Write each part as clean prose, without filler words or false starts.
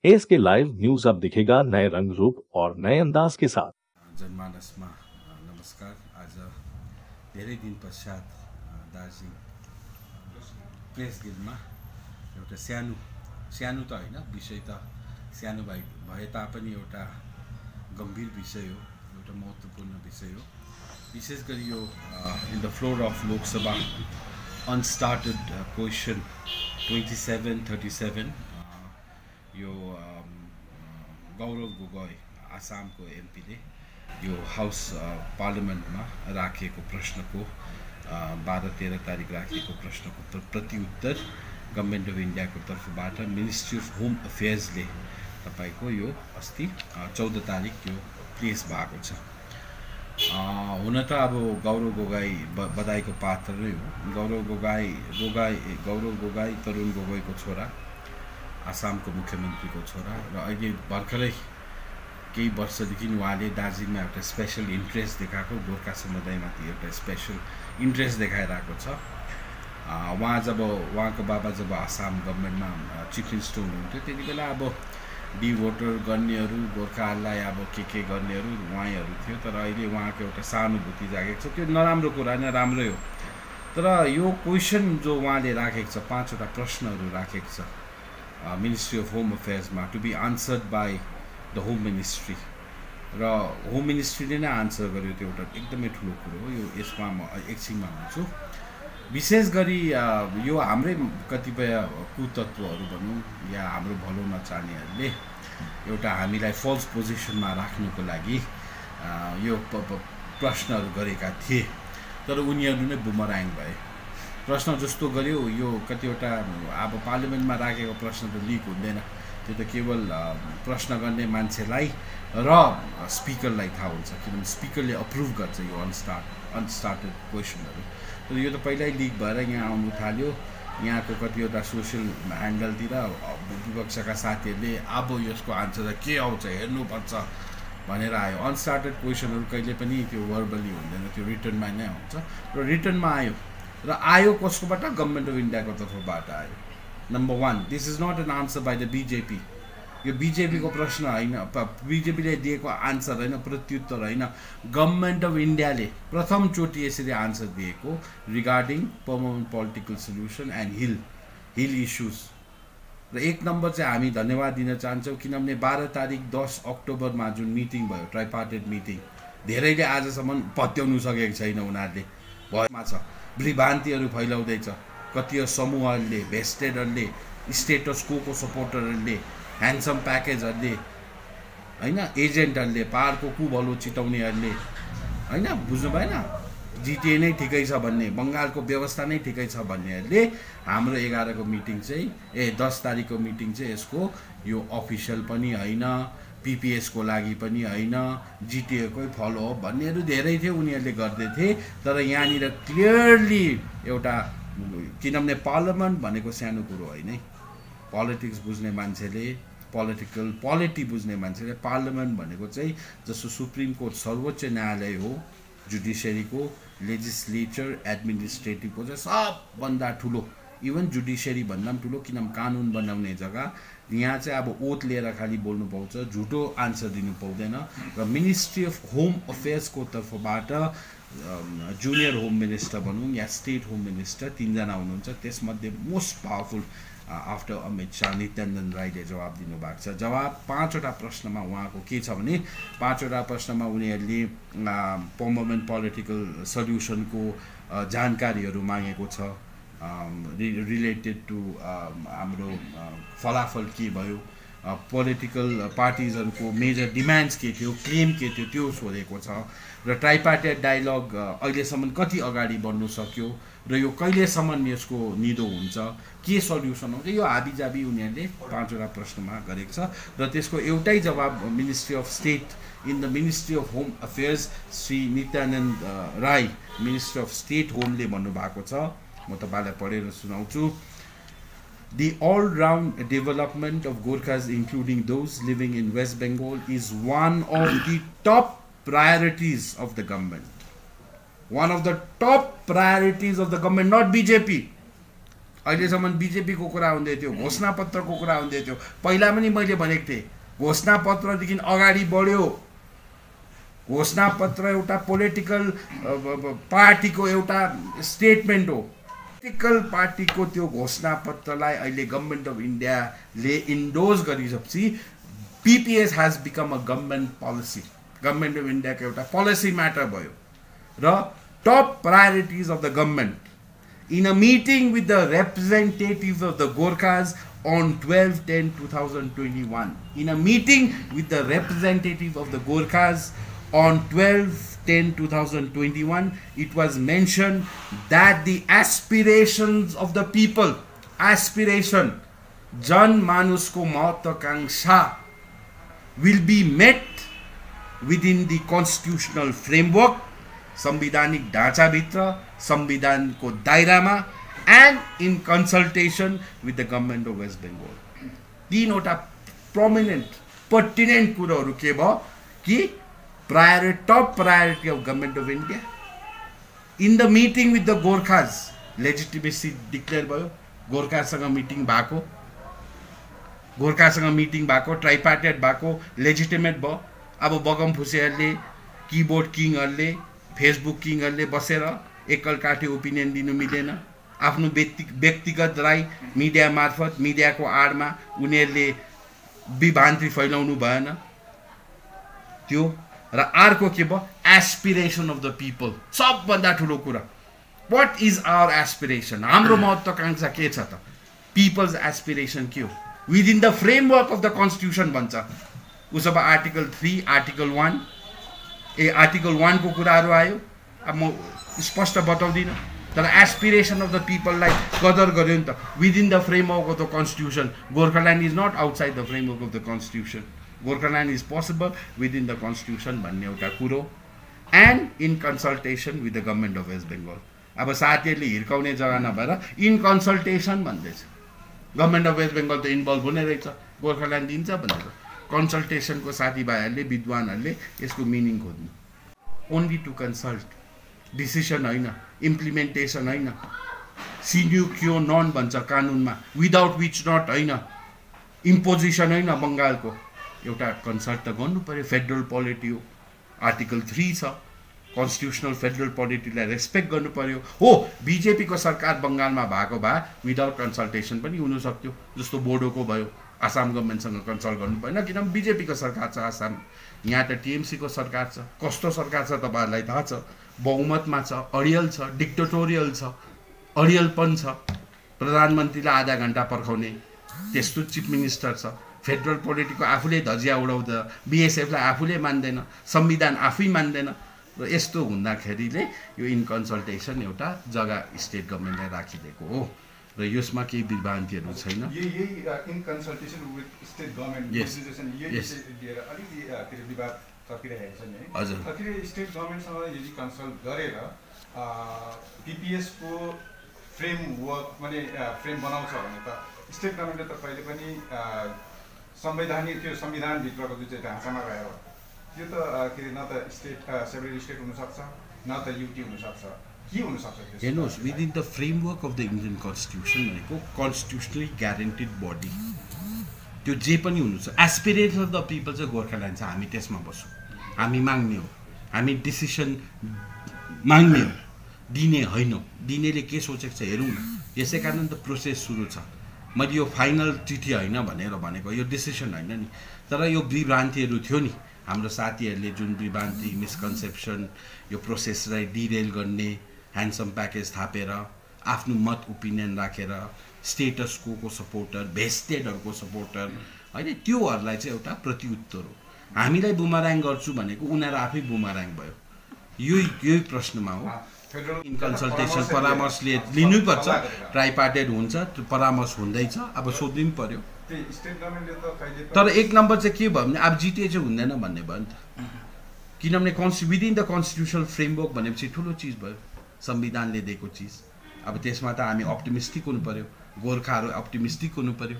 Ask live news अब दिखेगा नए रंग रूप और नए अंदाज के साथ। जनमानसमा नमस्कार। आज धेरै दिन पश्चात दार्जिलिङ प्रेस गिल्डमा एउटा सानो त होइन, विषय त सानो भए तापनि एउटा गम्भीर विषय हो, एउटा महत्त्वपूर्ण विषय हो। विशेष गरी यो in the floor of Lok Sabha unstarred question 2737 यो गौरव गोगोई आसामको एमपीले यो हाउस पार्लियामेन्टमा राखिएको प्रश्नको 12-13 तारिक राखिएको प्रश्नको प्रत्युत्तर गभर्मेन्ट अफ इन्डियाको तर्फबाट मिनिस्ट्री अफ होम अफेयर्सले तपाईको यो अस्ति 14 तारिक यो प्लेस भएको छ। हुन त अब गौरव गोगोई बधाईको पात्र नै हो। गौरव गोगोई तरुण गोगोईको छोरा, आसामको मुख्यमन्त्रीको छोरा र अहिले भर्खरै केही वर्षदेखि उहाँले दार्जिलिङमा एउटा स्पेसल इन्ट्रेस्ट देखाएको, गोर्खा समुदायमाथि एउटा स्पेसल इन्ट्रेस्ट देखाइरहेको छ। उहाँको बाबा जब आसाम गभर्मेन्टमा चिफ मिनिस्टर हुनुहुन्थ्यो त्यति बेला अब डिभोटर गर्नेहरू, गोर्खाहरूलाई अब के गर्नेहरू उहाँहरू थियो, तर अहिले उहाँको एउटा सहानुभूति जागेको छ। त्यो नराम्रो कुरा होइन, राम्रै हो। तर यो क्वेसन जो उहाँले राखेको छ, 5वटा प्रश्नहरू राखेको छ मिनिस्ट्री अफ होम अफेयर्समा to be answered by the home ministry, र होम मिनिस्ट्रीले नै आन्सर गर्यो। त्यो एउटा एकदमै ठुलो कुरो हो। यो यसमा म एकछिनमा हुन्छु। विशेष गरी यो हाम्रै कतिपय कुतत्वहरू भनौँ या हाम्रो भलो नचाहनेहरूले एउटा हामीलाई फल्स पोजिसनमा राख्नुको लागि यो प्रश्नहरू गरेका थिए, तर उनीहरू नै बुमराङ भए। प्रश्न जस्तो गर्यो यो कतिवटा अब पार्लियामेन्टमा राखेको प्रश्न त लिक हुँदैन, त्यो त केवल प्रश्न गर्ने मान्छेलाई र स्पिकरलाई थाहा हुन्छ, किनभने स्पिकरले अप्रुभ गर्छ यो अनस्टार्टेड क्वेसनहरू। तर यो त पहिल्यै लिक भएर यहाँ आउनु थाल्यो। यहाँको कतिवटा सोसियल ह्यान्डलतिर विपक्षका साथीहरूले अब यसको आन्सर के आउँछ हेर्नुपर्छ भनेर आयो। अनस्टार्टेड क्वेसनहरू कहिले पनि त्यो भर्बली हुँदैन, त्यो रिटर्नमा नै आउँछ, र रिटर्नमा आयो। र आयो कसकोबाट? गभर्मेन्ट अफ इन्डियाको तर्फबाट आयो। Number 1, this is not an answer by the BJP. यो बिजेपीको प्रश्न होइन, बिजेपीले दिएको आन्सर होइन, प्रत्युत्तर होइन। गभर्मेन्ट अफ इन्डियाले प्रथमचोटि यसरी आन्सर दिएको regarding permanent political solution and hill issues. र 1 नम्बर चाहिँ हामी धन्यवाद दिन चाहन्छौँ, किनभने 12 तारिक 10 अक्टोबरमा जुन मिटिङ भयो, ट्राइपार्टेड मिटिङ, धेरैले आजसम्म पत्याउनु सकेको छैन। उनीहरूले भएमा छ, भ्रिभ्रान्तिहरू फैलाउँदैछ। कतिपय समूहहरूले, भेस्टेडहरूले, स्टेटस को सपोर्टरहरूले, ह्यान्डसम प्याकेजहरूले, होइन, एजेन्टहरूले, पाहाडको कुभलो चिटाउनेहरूले, होइन, बुझ्नु भएन, जिटिए नै ठिकै छ भन्ने, बङ्गालको व्यवस्था नै ठिकै छ भन्नेहरूले हाम्रो 11 को मिटिङ चाहिँ 10 तारिकको मिटिङ चाहिँ यसको यो अफिसियल पनि होइन, पिपिएसको लागि पनि होइन, जिटिएकै फलोअप भन्नेहरू धेरै थियो, उनीहरूले गर्दै थिए। तर यहाँनिर क्लियरली एउटा, किनभने पार्लियामेन्ट भनेको सानो कुरो होइन है। पोलिटिक्स बुझ्ने मान्छेले, पोलिटी बुझ्ने मान्छेले पार्लियामेन्ट भनेको चाहिँ जस्तो सुप्रिम कोर्ट सर्वोच्च न्यायालय हो, जुडिसियरीको, लेजिस्लेचर, एडमिनिस्ट्रेटिभको चाहिँ सबभन्दा ठुलो, इभन जुडिसियरी भन्दा पनि ठुलो, किनभने कानुन बनाउने जग्गा। यहाँ चाहिँ अब ओथ लिएर खालि बोल्नु पाउँछ, झुटो आन्सर दिनु पाउँदैन। र मिनिस्ट्री अफ होम अफेयर्सको तर्फबाट जुनियर होम मिनिस्टर भनौँ या स्टेट होम मिनिस्टर 3 जना हुनुहुन्छ। त्यसमध्ये most powerful after Amit Shah Nityananda राईले जवाब दिनुभएको छ। जवाब 5वटा प्रश्नमा उहाँको के छ भने, 5वटा प्रश्नमा उनीहरूले पर्मानेन्ट पोलिटिकल सल्युसनको जानकारीहरू मागेको छ, रिलेटेड टु हाम्रो फलाफल के भयो, पोलिटिकल पार्टिजहरूको मेजर डिमान्ड्स के थियो, क्लेम के थियो, त्यो सोधेको छ। र ट्राइपार्टेड डायलग अहिलेसम्म कति अगाडि बढ्नु सक्यो र यो कहिलेसम्म यसको निदो हुन्छ, के सल्युसन हुन्छ, यो हाबीजाबी उनीहरूले 5वटा प्रश्नमा गरेको छ। र त्यसको एउटै जवाब ministry of state, in the ministry of home affairs Shri Nityanand Rai, minister of state होमले भन्नुभएको छ। म तपाईँलाई पढेर सुनाउँछु। The all-round development of Gorkhas, including those living in West Bengal, is one of the top priorities of the government. One of the top priorities of the government, not BJP. अहिलेसम्म बीजेपीको कुरा हुँदै थियो, घोषणापत्रको कुरा हुँदै थियो। पहिला पनि मैले भनेको थिएँ घोषणापत्रदेखि अगाडि बढ्यो। घोषणापत्र एउटा पोलिटिकल पार्टीको एउटा स्टेटमेन्ट हो। पोलिटिकल पार्टीको त्यो घोषणापत्रलाई अहिले गभर्मेन्ट अफ इन्डियाले इन्डोर्स गरिसकेपछि PPS has become a government policy. Government of इन्डियाको एउटा पोलिसी म्याटर भयो र top priorities of the government in a meeting with the representatives of the Gorkhas on 12/10/2021. In a meeting with the representative of the Gorkhas on 12/10/2021, it was mentioned that the aspirations of the people, aspiration, Jan Manusko Mahotwakangsha, will be met within the constitutional framework, संवैधानिक ढाँचाभित्र, संविधानको दायरामा, and in consultation with the government of West Bengal. तीनवटा prominent, pertinent कुराहरू के भयो कि top priority of government of India. In the meeting with the Gorkhas, legitimacy declare भयो, गोर्खासँग meeting भएको, tripartite भएको, लेजिटिमेट भयो। अब बगम फुसेहरूले, किबोर्ड किङहरूले, फेसबुक किङहरूले बसेर एकल काठे ओपिनियन दिनु मिलेन। आफ्नो व्यक्तिगत राय मिडिया मार्फत, मिडियाको आडमा उनीहरूले विभ्रान्ति फैलाउनु भएन। त्यो र अर्को के भयो, एस्पिरेसन अफ द पिपल, सबभन्दा ठुलो कुरा। What is our aspiration? हाम्रो महत्त्वाकांक्षा के छ त? पिपल्स एस्पिरेसन के हो? Within the framework of the constitution भन्छ। उसो भए आर्टिकल 3, आर्टिकल 1, आर्टिकल 1 को कुराहरू आयो। अब म स्पष्ट बताउँदिनँ, तर एस्पिरेसन अफ द पिपललाई कदर गर्यो नि त। Within the framework of the constitution, Gorkhaland is not outside the framework of the constitution, Gorkhaland is possible within the constitution भन्ने एउटा कुरो। And in consultation with the government of West Bengal. अब साथीहरूले हिर्काउने जग्गा नभएर इन कन्सल्टेसन भन्दैछ। गभर्मेन्ट अफ वेस्ट बेङ्गल त इन्भल्भ हुने रहेछ, गोर्खाल्यान्ड दिन्छ भनेर। कन्सल्टेसनको साथीभाइहरूले, विद्वानहरूले यसको मिनिङ खोज्नु। ओन्ली टु कन्सल्ट, डिसिसन होइन, इम्प्लिमेन्टेसन होइन। सिन्यु क्यो नन भन्छ कानुनमा, विदाउट विच नट होइन, इम्पोजिसन होइन। बङ्गालको एउटा कन्सल्ट त गर्नु पर्यो, फेडरल पोलिटी हो, आर्टिकल 3 छ। कन्स्टिट्युसनल फेडरल पोलिटीलाई रेस्पेक्ट गर्नु पर्यो। हो, बिजेपीको सरकार बङ्गालमा भएको भए विदाउट कन्सल्टेसन पनि हुनसक्थ्यो, जस्तो बोडोको भयो। आसाम गभर्मेन्टसँग कन्सल्ट गर्नु भएन, किनभने बिजेपीको सरकार छ आसाम। यहाँ त टिएमसीको सरकार छ। कस्तो सरकार छ तपाईँहरूलाई थाहा छ? बहुमतमा छ, अडियल छ, डिक्टेटोरियल छ, अडियलपन छ। प्रधानमन्त्रीलाई आधा घन्टा पर्खाउने त्यस्तो चिफ मिनिस्टर छ। फेडरल पोलिटीको आफूले धजिया उडाउँदा, बिएसएफलाई आफूले मान्दैन, संविधान आफै मान्दैन। र यस्तो हुँदाखेरिले यो इन कन्सल्टेसन एउटा जग्गा स्टेट गभर्मेन्टलाई राखिदिएको हो र यसमा केही विभ्रान्तिहरू छैन। यही in consultation with state government legislation यही लिएर अलिकति विवाद चर्किरहेको छ नि है। हजुर, आखिर स्टेट गभर्मेन्टसँग यदि कन्सल्ट गरेर पिपिएसको फ्रेमवर्क माने फ्रेम बनाउँछ भने त स्टेट गभर्मेन्टले त कहिले पनि संवैधानिक त्यो संविधानभित्रको जुन चाहिँ ढाँचामा रहेर त्यो त के न त स्टेट सेभरल स्टेट हुनसक्छ, न त युटी हुनसक्छ, के हुनसक्छ? हेर्नुहोस्, within the framework of the Indian constitution भनेको कन्स्टिट्युसनली ग्यारेन्टेड बडी, त्यो जे पनि हुनुहुन्छ। एस्पिरेसन अफ द पिपल चाहिँ गोर्खाल्यान्ड छ, हामी त्यसमा बस्छौँ। हामी माग्ने हो, हामी डिसिसन माग्ने हो, दिने होइन। दिनेले के सोचेको छ हेरौँ न। यसै कारण त प्रोसेस सुरु छ। मैले यो फाइनल चिठी होइन भनेर भनेको, यो डिसिसन होइन नि। तर यो विभ्रान्तिहरू थियो नि, हाम्रो साथीहरूले जुन विभ्रान्ति, मिसकन्सेप्सन, यो प्रोसेसलाई डिरेल गर्ने, ह्यान्डसम प्याकेज थापेर, आफ्नो मत ओपिनियन राखेर, स्टेटस को सपोर्टर, भेस्टेडहरूको सपोर्टर होइन, त्योहरूलाई चाहिँ एउटा प्रत्युत्तर हो। हामीलाई बुमराङ गर्छु भनेको उनीहरू आफै बुमराङ भयो। यही प्रश्नमा हो। इन कन्सल्टेसन परामर्श लिनुपर्छ, ट्राइपार्टेड हुन्छ, त्यो परामर्श हुँदैछ। अब सोध्नु पनि पर्यो। तर एक नम्बर चाहिँ के भयो भने अब जिटिए चाहिँ हुँदैन भन्ने भयो नि त। किनभने विदिन द कन्स्टिट्युसनल फ्रेमवर्क भनेपछि ठुलो चिज भयो, संविधानले दिएको चिज। अब त्यसमा त हामी अप्टिमिस्टिक हुनु पर्यो, गोर्खाहरू अप्टिमिस्टिक हुनु पर्यो।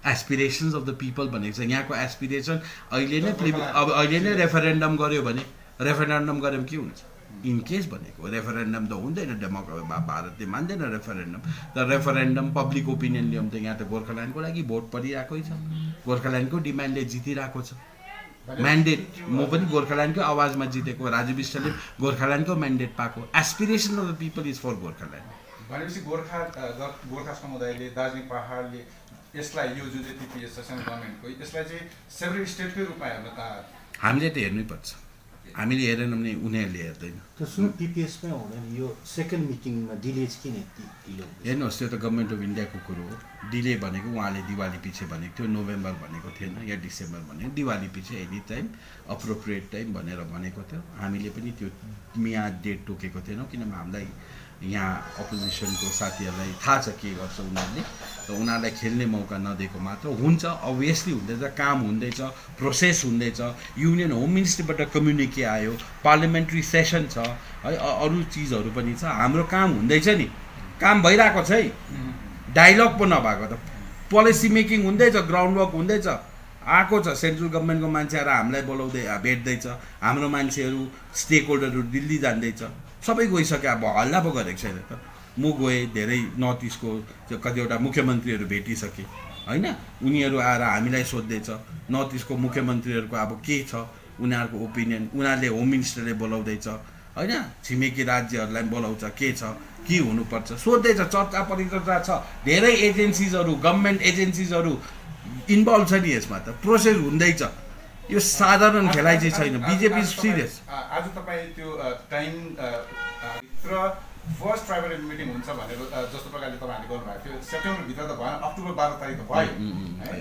एस्पिरेसन्स अफ द पिपल भनेको छ। यहाँको एस्पिरेसन अहिले नै रेफरेन्डम गर्यो भने, रेफरेन्डम गऱ्यो भने के हुन्छ? इन केस भनेको रेफरेन्डम त हुँदैन, भारतले मान्दैन रेफरेन्डम। तर रेफरेन्डम पब्लिक ओपिनियन ल्याउँ त यहाँ त गोर्खाल्यान्डको लागि भोट परिरहेकै छ, गोर्खाल्यान्डको डिमान्डले जितिरहेको छ। म्यान्डेट म पनि गोर्खाल्यान्डकै आवाजमा जितेको, राजु विष्टले गोर्खाल्यान्डको म्यान्डेट पाएको। Aspiration of the people is for Gorkhaland. भनेपछि गोर्खा समुदायले दार्जिलिङ पहाडले यसलाई यो जुन चाहिँ टिपिएस छ सेन्ट्रल गभर्मेन्टको, यसलाई चाहिँ सेभरल स्टेटकै रूपमा हेर्न त हामीले त हेर्नै पर्छ। हामीले हेरेनौँ भने उनीहरूले हेर्दैन। सुन टिपिएसमै हुँदैन, यो सेकेन्ड मिटिङमा डिले चाहिँ किन यति ढिलो? हेर्नुहोस्, त्यो त गभर्मेन्ट अफ इन्डियाको कुरो हो। डिले भनेको उहाँले दिवाली पछि भनेको थियो, नोभेम्बर भनेको थिएन या डिसेम्बर भनेको, दिवाली पछि एनी टाइम अप्रोप्रिएट टाइम भनेर भनेको थियो। हामीले पनि त्यो मियाद डेट तोकेको थिएनौँ, किनभने हामीलाई यहाँ अपोजिसनको साथीहरूलाई थाहा छ के गर्छ उनीहरूले, र उनीहरूलाई खेल्ने मौका नदिएको मात्र हुन्छ। अभियसली हुँदैछ, काम हुँदैछ, प्रोसेस हुँदैछ, युनियन होम मिनिस्ट्रीबाट कम्युनिके आयो, पार्लियामेन्ट्री सेसन छ है, अरू चिजहरू पनि छ। हाम्रो काम हुँदैछ नि, काम भइरहेको छ है, डायलग पो नभएको त। पोलिसी मेकिङ हुँदैछ, ग्राउन्ड वर्क हुँदैछ, आएको छ। सेन्ट्रल गभर्मेन्टको मान्छे आएर हामीलाई बोलाउँदै भेट्दैछ, हाम्रो मान्छेहरू स्टेक होल्डरहरू दिल्ली जाँदैछ, सबै गइसक्यो। अब हल्ला पो गरेको छैन त। म गएँ, धेरै नर्थ इस्टको कतिवटा मुख्यमन्त्रीहरू भेटिसके होइन, उनीहरू आएर हामीलाई सोध्दैछ नर्थ इस्टको मुख्यमन्त्रीहरूको अब के छ उनीहरूको ओपिनियन, उनीहरूले होम मिनिस्टरले बोलाउँदैछ होइन, छिमेकी राज्यहरूलाई बोलाउँछ, के छ के हुनुपर्छ सोध्दैछ, चर्चा परिचर्चा छ। धेरै एजेन्सिजहरू, गभर्मेन्ट एजेन्सिजहरू इन्भल्भ छ नि यसमा, त प्रोसेस हुँदैछ। यो साधारण खेलाइ चाहिँ छैन। BJP serious. आज तपाईँ त्यो टाइम भित्र फर्स्ट ट्राइबल मिटिङ हुन्छ भनेर जस्तो प्रकारले तपाईँहरूले गर्नुभएको थियो, सेप्टेम्बरभित्र त भएन, अक्टोबर 12 तारिक त भयो है।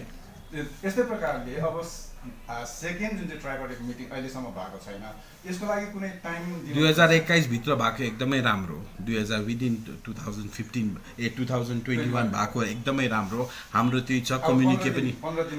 यस्तै प्रकारले अब सेकेन्ड जुन चाहिँ ट्राइबल मिटिङ अहिलेसम्म भएको छैन, यसको लागि कुनै टाइम 2021 भित्र भएको एकदमै राम्रो, 2000 2015 2021 भएको एकदमै राम्रो। हाम्रो त्यो छ कम्युनिके पनि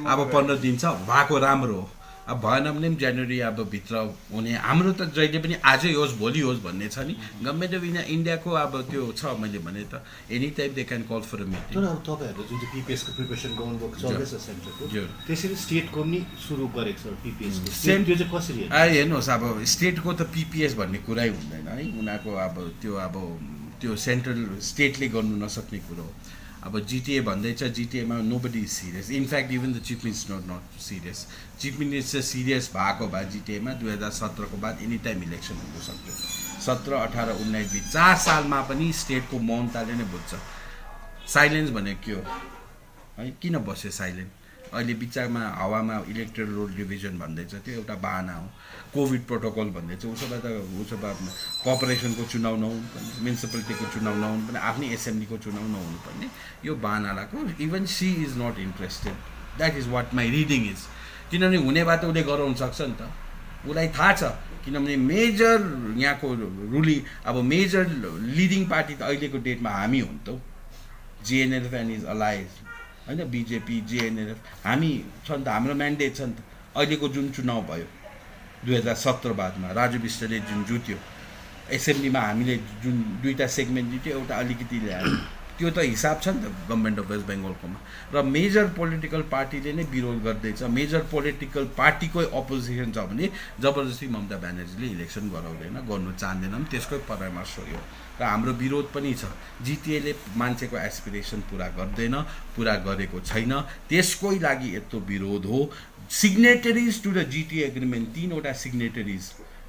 अब 15 दिन छ भएको राम्रो हो। अब भएन भने पनि जनवरी अब भित्र हुने, हाम्रो त जहिले पनि आजै होस् भोलि होस् भन्ने छ नि। गभर्मेन्ट अफ इन्डियाको अब त्यो छ, मैले भने त any time they can call for a meeting. तर अब तपाईँहरूले जुन चाहिँ पिपिएसको प्रिपरेसन गर्नुभएको चल्दैछ सेन्टरको, त्यसरी स्टेटको पनि सुरु गरेको छ पिपिएसको, त्यो चाहिँ कसरी हेर्नुहोस्। अब स्टेटको त पिपिएस भन्ने कुरै हुँदैन है, उनीहरूको अब त्यो सेन्ट्रल स्टेटले गर्नु नसक्ने कुरो हो। अब जिटिए भन्दैछ, जिटिएमा nobody is serious. In fact even the chief minister not serious. Chief minister serious भएको भए जिटिएमा 2017 को बाद एनी टाइम इलेक्सन हुन सक्थ्यो। 17, 18, 19, 20 4 सालमा पनि स्टेटको मौनताले नै बुझ्छ। साइलेन्स भनेको के हो है, किन बस्यो साइलेन्ट? अहिले बिचमा हावामा इलेक्टोरल रोल डिभिजन भन्दैछ, त्यो एउटा बाहना हो। कोभिड प्रोटोकल भन्दैछ, उसो भए कर्पोरेसनको चुनाव नहुनुपर्ने, म्युनिसिपालिटीको चुनाव नहुनुपर्ने, आफ्नै एसेम्ब्लीको चुनाव नहुनुपर्ने, यो बाहना लाग्यो। Even she is not interested, that is what my reading is. किनभने हुने भए त उसले गराउनु सक्छ नि त, उसलाई थाहा छ। किनभने मेजर यहाँको अब मेजर लिडिङ पार्टी त अहिलेको डेटमा हामी हुन् त, जिएनएलएफ एन्ड इज अलाइज होइन, बिजेपी जिएनएलएफ हामी छ नि त, हाम्रो म्यान्डेट छ नि त। अहिलेको जुन चुनाव भयो 2017 बादमा, राजु विष्टले जुन जुत्यो एसेम्ब्लीमा, हामीले जुन 2टा सेगमेन्ट जित्यो, एउटा अलिकति ल्यायो, त्यो त हिसाब छ नि त गभर्मेन्ट अफ वेस्ट बेङ्गलकोमा। र मेजर पोलिटिकल पार्टीले नै विरोध गर्दैछ, मेजर पोलिटिकल पार्टीकै अपोजिसन छ भने जबरजस्ती ममता ब्यानर्जीले इलेक्सन गराउँदैन, गर्नु चाहँदैन, त्यसकै परामर्श हो यो। र हाम्रो विरोध पनि छ। जिटिएले मान्छेको एस्पिरेसन पुरा गर्दैन, पुरा गरेको छैन, त्यसकै लागि यत्रो विरोध हो। Signatories to the GTA agreement 3वटा सिग्नेटरिज,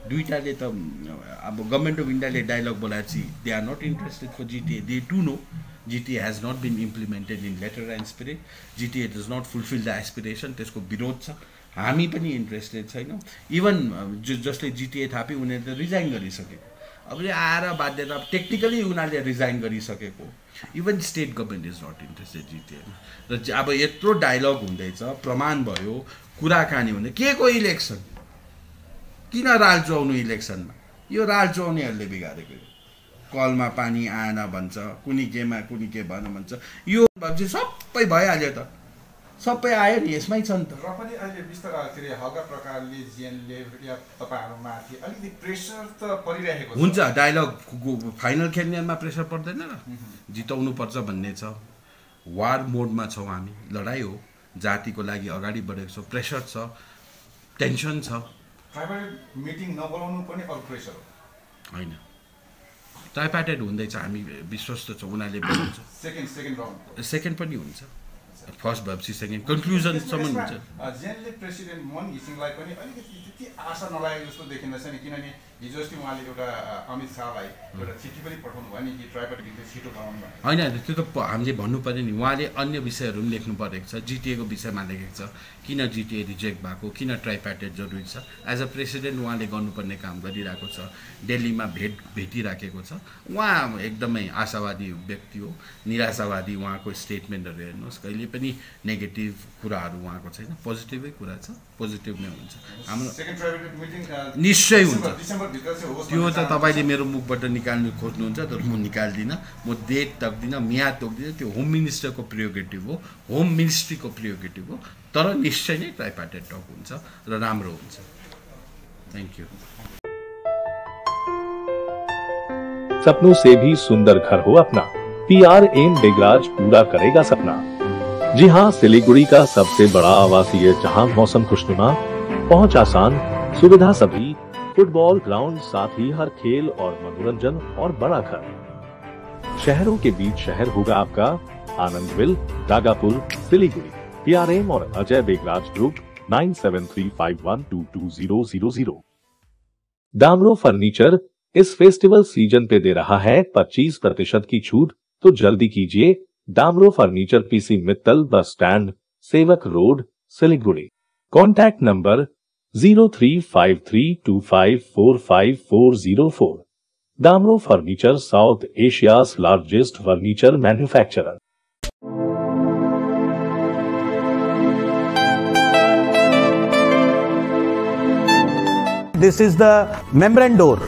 2टाले त अब गभर्मेन्ट अफ इन्डियाले डायलग बोलाएपछि they are not interested for GTA. They too know GTA has not been implemented in letter and spirit, GTA does not fulfil the aspiration, त्यसको विरोध छ। हामी पनि इन्ट्रेस्टेड छैनौँ। इभन जसले जिटिए थापी उनीहरूले त रिजाइन गरिसकेको, अब आएर बाध्यता टेक्निकली उनीहरूले रिजाइन गरिसकेको। Even state government is not interested जिटिएमा। र अब यत्रो डायलग हुँदैछ, प्रमाण भयो, कुराकानी हुँदै, के को इलेक्सन? किन राल चुहाउनु इलेक्सनमा? यो राल चुहाउनेहरूले बिगारेको। कलमा पानी आएन भन्छ, कुनै केमा कुनै के भएन भन्छ, यो चाहिँ सबै भइहाल्यो त, सबै आयो नि, यसमै छ नि त। र पनि अहिले बिस्तारै के अरे हल्का प्रकारले जिएनले या तपाईँहरूमाथि अलिकति प्रेसर त परिरहेको छ। हुन्छ, डायलग फाइनल खेल्नेमा प्रेसर पर्दैन र, जिताउनु पर्छ भन्ने छ। वार मोडमा छौँ हामी, लडाइँ हो, जातिको लागि अगाडि बढेको छ, प्रेसर छ, टेन्सन छ। ट्राइबल मिटिङ नबोलाउनु पनि अरू प्रेसर हो। होइन ट्राइपार्टेड हुँदैछ, हामी विश्वस्त छौँ उनीहरूले बनाउँछ। सेकेन्ड पनि हुन्छ, फर्स्ट भएपछि सेकेन्ड कन्क्लुजनसम्म हुन्छ। जेनले प्रेसिडेन्ट मोहन घिसिङलाई पनि अलिकति त्यति आशा नलागेको जस्तो देखिँदैछ नि, किनभने हिजो अस्ति उहाँले एउटा अमित शाहलाई एउटा चिठी पनि पठाउनु भयो नि कि ट्राइपार्टेड छिटो बनाउनु भयो। होइन त्यो त हामीले भन्नु पऱ्यो नि, उहाँले अन्य विषयहरू पनि लेख्नु परेको छ, जिटिएको विषयमा लेखेको छ, किन जिटिए रिजेक्ट भएको, किन ट्राइपार्टेड जरुरी छ। एज अ प्रेसिडेन्ट उहाँले गर्नुपर्ने काम गरिरहेको छ, दिल्लीमा भेटिराखेको छ। उहाँ एकदमै आशावादी व्यक्ति हो, निराशावादी उहाँको स्टेटमेन्टहरू हेर्नुहोस्, कहिले पनि नेगेटिभ कुराहरू उहाँको छैन, पोजिटिभै कुरा छ, पोजिटिभ नै हुन्छ। हाम्रो निश्चय हुन्छ, त्यो त तपाईँले मेरो मुखबाट निकाल्नु खोज्नुहुन्छ तर म निकाल्दिनँ, म डेट तक्दिनँ, मियाद तोक्दिनँ, त्यो होम मिनिस्टरको प्रियोगेटिभ हो, होम मिनिस्ट्रीको प्रियोगेटिभ हो, तर निश्चय नै ट्राइपार्टेड टक हुन्छ र राम्रो हुन्छ। Thank you. सपनों से भी सुंदर घर हो अपना, PRM बेगराज पूरा करेगा सपना। जी हां, सिलीगुड़ी का सबसे बड़ा आवासीय जहां मौसम खुशनुमा, पहुंच आसान, सुविधा सभी, फुटबॉल ग्राउंड, साथ ही हर खेल और मनोरंजन और बड़ा घर। शहरों के बीच शहर होगा आपका आनंदविल, दागापुर, सिलीगुड़ी। PRM और अजय बेगराज ग्रुप 9735122000। दामरो फर्नीचर इस फेस्टिवल सीजन पे दे रहा है 25% की छूट, तो जल्दी कीजिए। Damro furniture PC Mittal bus stand, Sevoke road, Siliguri. Contact number 035325454404। Damro furniture South Asia's largest furniture manufacturer. This is the membrane door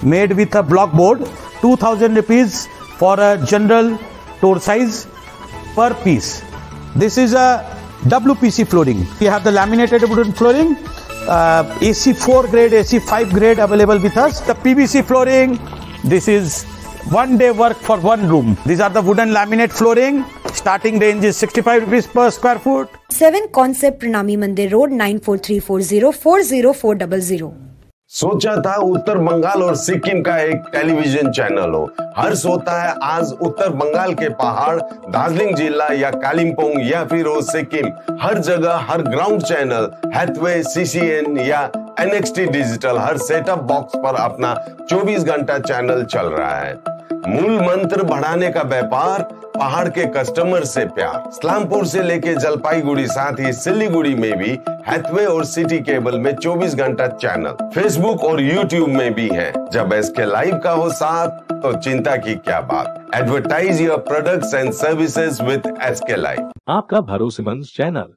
made with a block board, 2000 rupees for a general door size per piece. This is a WPC flooring. We have the laminated wooden flooring, AC4 grade, AC5 grade available with us. The PVC flooring, this is one day work for one room. These are the wooden laminate flooring. Starting range is 65 rupees per square foot. 7 Concept Pranami Mandir Road 9434040400। सोचा था उत्तर बंगाल और सिक्किम का एक television channel हो। हर्ष होता है आज उत्तर बंगाल के पहाड़, दार्जिलिंग जिला या कालिम्पोंग या फिर हो सिक्किम, हर जगह हर ग्राउंड चैनल हैथवे, CCN या NXT डिजिटल हर सेटअप बॉक्स पर अपना 24 घंटा चैनल चल रहा है। मूल मंत्र बढ़ाने का व्यापार, पहाड़ के कस्टमर से प्यार। इस्लामपुर से लेके जलपाईगुड़ी साथ ही सिलीगुड़ी में भी हैथवे और सिटी केबल में 24 घंटा चैनल, फेसबुक और यूट्यूब में भी है। जब SK लाइव का हो साथ तो चिंता की क्या बात। Advertise your products and services with SK live. आपका भरोसेमंद चैनल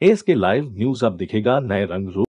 SK लाइव न्यूज अब दिखेगा नए रंग रूप।